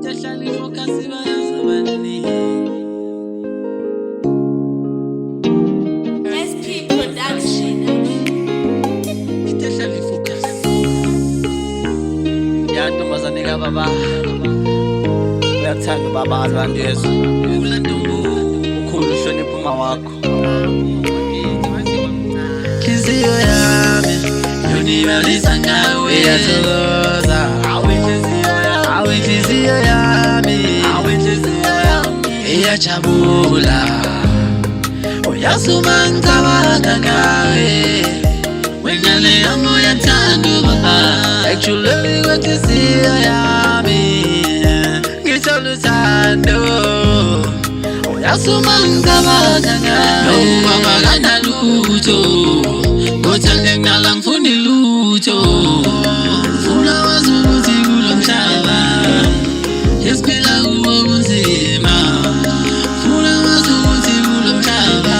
SP Production. Ntombazane kababa uyakuthanda ubaba abantu yesu ukhulu uhlonipha uma wakho Nhliziyo yami yonibalisa ngawe iyathokoza awe nhliziyo yami iyajabula uyasuma ngicabanga ngawe wengane yami uyathanda ubaba Actually, what you see, get all the time, no. Yasumanga baganga, no mama gana luto. Go tell them nalang fundi luto. Funa wazuti gulomshaba. Yes, pila uwozima. Funa wazuti gulomshaba.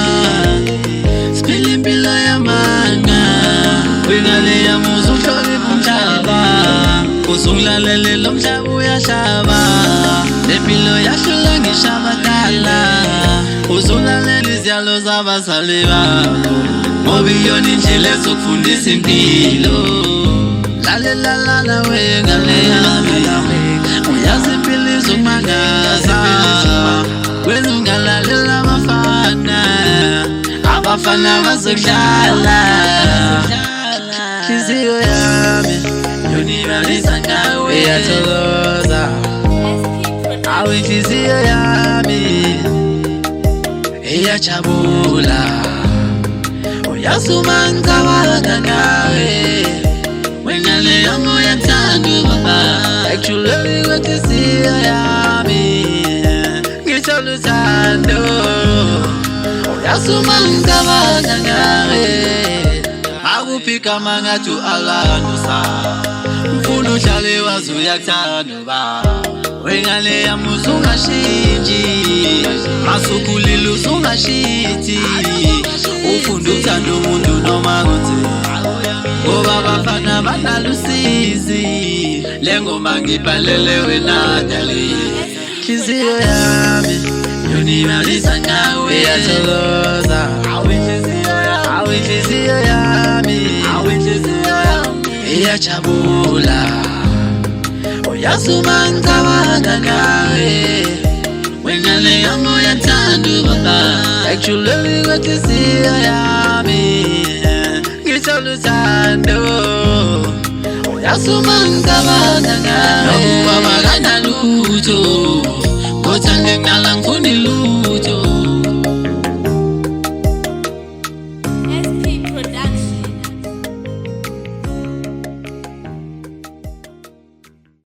Spilling pila ya manga. Wengale ya muzo chori bumshaba. Uzungilalele lo mhlaba uyashaba Nepilo yashula ngishaba dala Uzungilalele izyalo zabazali bakho Ngoba iyona indlela ezokufundisa impilo Lalela wengane yami Uyazi impilo izokumangaza Wena ungalalela abafana bazokudlala Nhliziyo yami yonibalisa ngawe iyathokoza awe nhliziyo yami iyajabula uyasuma ngicabanga ngawe wengane yami uyathanda ubaba Actually kwethiziyo yami ngithola uthando uyasuma ngicabanga ngawe Akupika mangatu alanusa Mfunu shale wazu yakuthanda ubaba Wengane yami usungashinji Masukulile usungashithi Ufunda uthanda umuntu noma kuthi Ngoba abafana banalusizi Lengoma ngibhalele wena dali Nhliziyo yami yonibalisa ngawe iyathokoza awe nhliziyo yami iyajabula uyasuma ngicabanga ngawe wengane yami uyathanda ubaba Actually kwethiziyo yami ngithola uthando uyasuma ngicabanga